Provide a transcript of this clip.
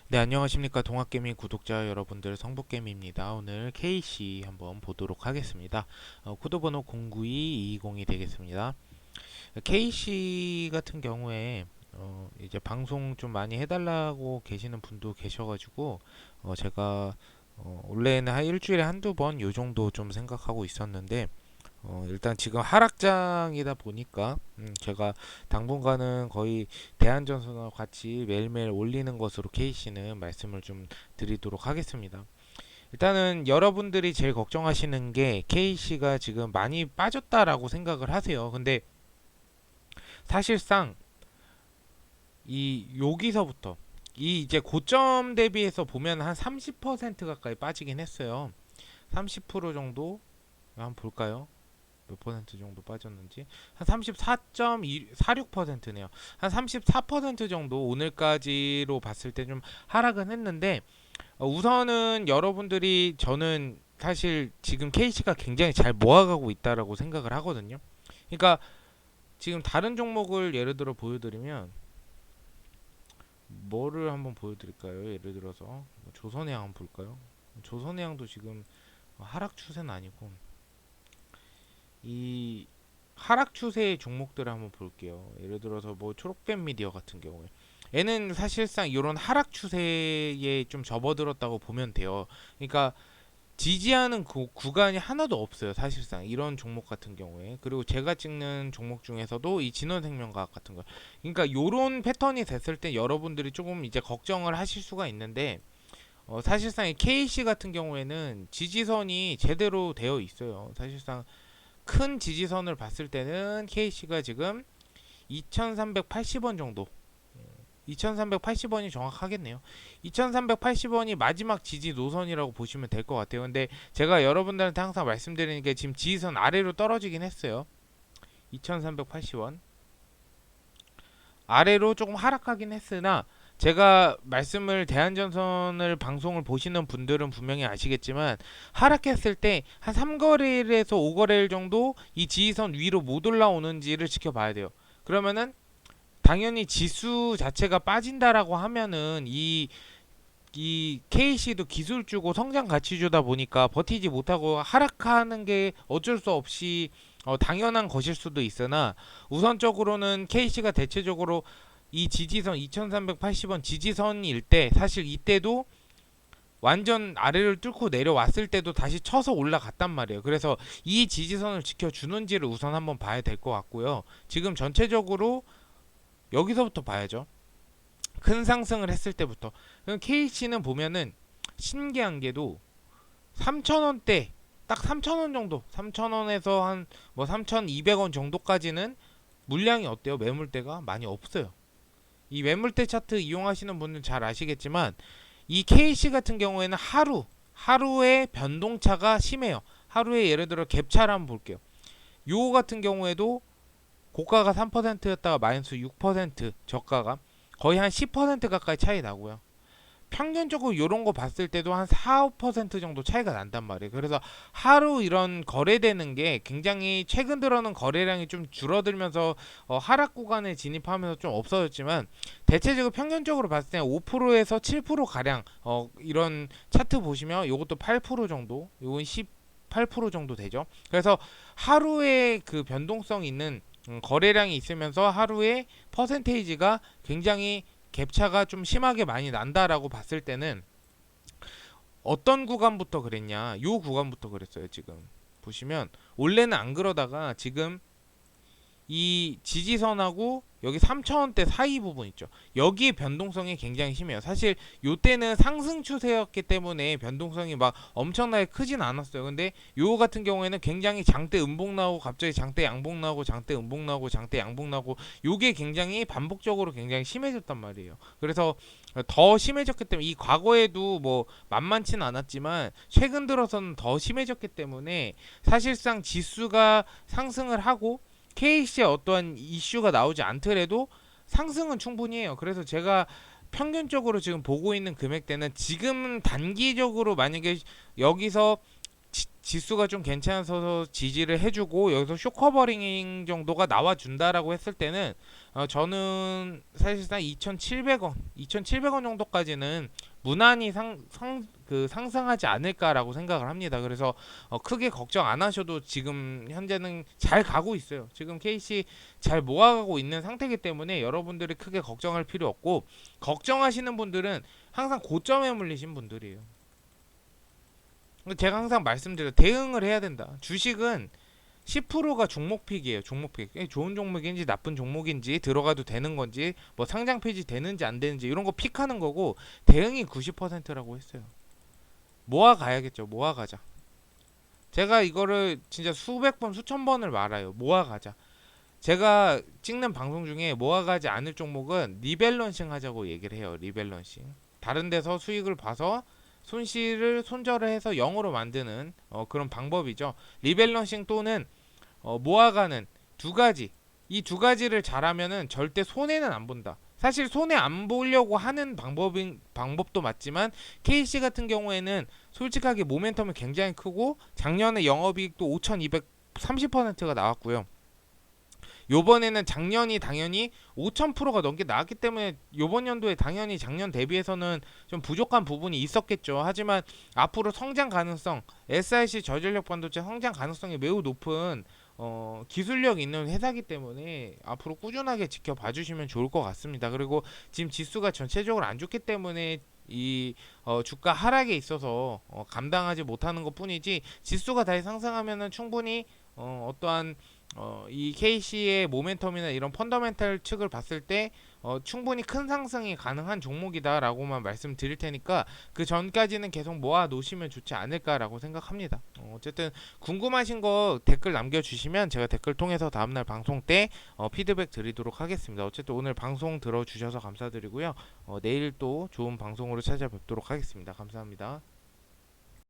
네, 안녕하십니까 동학개미 구독자 여러분들, 성북개미입니다. 오늘 KC 한번 보도록 하겠습니다. 코드번호 092220이 되겠습니다. KC 같은 경우에 이제 방송 좀 많이 해달라고 계시는 분도 계셔가지고 제가 원래는 한 일주일에 한두 번 요 정도 좀 생각하고 있었는데, 일단 지금 하락장이다 보니까 제가 당분간은 거의 대한전선과 같이 매일매일 올리는 것으로 KC는 말씀을 좀 드리도록 하겠습니다. 일단은 여러분들이 제일 걱정하시는 게 KC가 지금 많이 빠졌다라고 생각을 하세요. 근데 사실상 이 여기서부터 이 이제 고점 대비해서 보면 한 30% 가까이 빠지긴 했어요. 30% 정도 한번 볼까요? 몇 퍼센트 정도 빠졌는지 한 34.46%네요. 한 34% 정도 오늘까지로 봤을 때 좀 하락은 했는데, 우선은 여러분들이, 저는 사실 지금 KC가 굉장히 잘 모아가고 있다라고 생각을 하거든요. 그러니까 지금 다른 종목을 예를 들어 보여드리면 뭐를 한번 보여드릴까요? 예를 들어서 조선해양 한번 볼까요? 조선해양도 지금 하락 추세는 아니고, 이 하락 추세의 종목들을 한번 볼게요. 예를 들어서 뭐 초록뱀 미디어 같은 경우에 얘는 사실상 이런 하락 추세에 좀 접어들었다고 보면 돼요. 그러니까 지지하는 구간이 하나도 없어요. 사실상 이런 종목 같은 경우에. 그리고 제가 찍는 종목 중에서도 이 진원생명과학 같은 거. 그러니까 요런 패턴이 됐을 때 여러분들이 조금 이제 걱정을 하실 수가 있는데, 사실상 이 KC 같은 경우에는 지지선이 제대로 되어 있어요. 사실상 큰 지지선을 봤을 때는 KC가 지금 2380원 정도, 2380원이 정확하겠네요. 2380원이 마지막 지지 노선이라고 보시면 될 것 같아요. 근데 제가 여러분들한테 항상 말씀드리는 게 지금 지지선 아래로 떨어지긴 했어요. 2380원 아래로 조금 하락하긴 했으나, 제가 말씀을, 대한전선을 방송을 보시는 분들은 분명히 아시겠지만 하락했을 때 한 3거래일에서 5거래일 정도 이 지지선 위로 못 올라오는지를 지켜봐야 돼요. 그러면은 당연히 지수 자체가 빠진다라고 하면은 이 KC도 기술주고 성장 가치주다 보니까 버티지 못하고 하락하는 게 어쩔 수 없이 당연한 것일 수도 있으나, 우선적으로는 KC가 대체적으로 이 지지선 2380원 지지선일 때, 사실 이때도 완전 아래를 뚫고 내려왔을 때도 다시 쳐서 올라갔단 말이에요. 그래서 이 지지선을 지켜주는지를 우선 한번 봐야 될 것 같고요. 지금 전체적으로 여기서부터 봐야죠. 큰 상승을 했을 때부터. KC는 보면은 신기한 게도 3,000원대, 딱 3,000원 정도, 3,000원에서 한 뭐 3,200원 정도까지는 물량이 어때요? 매물대가 많이 없어요. 이 매물대 차트 이용하시는 분들 잘 아시겠지만 이 KC 같은 경우에는 하루의 변동차가 심해요. 하루에 예를 들어 갭차를 한번 볼게요. 요 같은 경우에도 고가가 3%였다가 마이너스 6%, 저가가 거의 한 10% 가까이 차이 나고요. 평균적으로 이런 거 봤을 때도 한 4, 5% 정도 차이가 난단 말이에요. 그래서 하루 이런 거래되는 게 굉장히, 최근 들어는 거래량이 좀 줄어들면서 하락 구간에 진입하면서 좀 없어졌지만, 대체적으로 평균적으로 봤을 때 5%에서 7% 가량, 이런 차트 보시면 요것도 8% 정도, 요건 18% 정도 되죠. 그래서 하루에 그 변동성 있는 거래량이 있으면서 하루에 퍼센테이지가 굉장히 갭차가 좀 심하게 많이 난다라고 봤을 때는, 어떤 구간부터 그랬냐, 요 구간부터 그랬어요. 지금 보시면 원래는 안 그러다가 지금 이 지지선하고 여기 3,000원대 사이 부분 있죠. 여기에 변동성이 굉장히 심해요. 사실 요때는 상승 추세였기 때문에 변동성이 막 엄청나게 크진 않았어요. 근데 요 같은 경우에는 굉장히 장대 음봉 나오고 갑자기 장대 양봉 나오고 장대 음봉 나오고 장대 양봉 나오고, 요게 굉장히 반복적으로 굉장히 심해졌단 말이에요. 그래서 더 심해졌기 때문에, 이 과거에도 뭐 만만치는 않았지만 최근 들어서는 더 심해졌기 때문에, 사실상 지수가 상승을 하고 KC에 어떠한 이슈가 나오지 않더라도 상승은 충분히 해요. 그래서 제가 평균적으로 지금 보고 있는 금액대는, 지금 단기적으로 만약에 여기서 지수가 좀 괜찮아서 지지를 해주고 여기서 쇼커버링 정도가 나와준다라고 했을 때는 저는 사실상 2,700원 정도까지는 무난히 상승하지 않을까라고 생각을 합니다. 그래서 크게 걱정 안 하셔도 지금 현재는 잘 가고 있어요. 지금 KC 잘 모아가고 있는 상태이기 때문에 여러분들이 크게 걱정할 필요 없고, 걱정하시는 분들은 항상 고점에 물리신 분들이에요. 제가 항상 말씀드려요. 대응을 해야 된다. 주식은 10%가 종목픽이에요. 종목픽. 좋은 종목인지 나쁜 종목인지 들어가도 되는 건지 뭐 상장 폐지 되는지 안 되는지 이런 거 픽하는 거고, 대응이 90%라고 했어요. 모아 가야겠죠. 모아 가자. 제가 이거를 진짜 수백 번 수천 번을 말아요. 모아 가자. 제가 찍는 방송 중에 모아가지 않을 종목은 리밸런싱 하자고 얘기를 해요. 리밸런싱. 다른 데서 수익을 봐서 손실을 손절을 해서 0으로 만드는 그런 방법이죠. 리밸런싱 또는 모아가는 두 가지. 이 두 가지를 잘하면은 절대 손해는 안 본다. 사실 손해 안 보려고 하는 방법도 맞지만 KC 같은 경우에는 솔직하게 모멘텀이 굉장히 크고 작년에 영업이익도 5,230%가 나왔고요. 요번에는 작년이 당연히 5,000%가 넘게 나왔기 때문에 요번 연도에 당연히 작년 대비해서는 좀 부족한 부분이 있었겠죠. 하지만 앞으로 성장 가능성, SiC 저전력 반도체 성장 가능성이 매우 높은 기술력 있는 회사기 때문에 앞으로 꾸준하게 지켜봐 주시면 좋을 것 같습니다. 그리고 지금 지수가 전체적으로 안 좋기 때문에 이 주가 하락에 있어서 감당하지 못하는 것 뿐이지, 지수가 다시 상승하면은 충분히 어떠한 이 KC의 모멘텀이나 이런 펀더멘탈 측을 봤을 때 충분히 큰 상승이 가능한 종목이다라고만 말씀드릴 테니까 그 전까지는 계속 모아 놓으시면 좋지 않을까라고 생각합니다. 어쨌든 궁금하신 거 댓글 남겨주시면 제가 댓글 통해서 다음날 방송 때 피드백 드리도록 하겠습니다. 어쨌든 오늘 방송 들어주셔서 감사드리고요. 내일 또 좋은 방송으로 찾아뵙도록 하겠습니다. 감사합니다.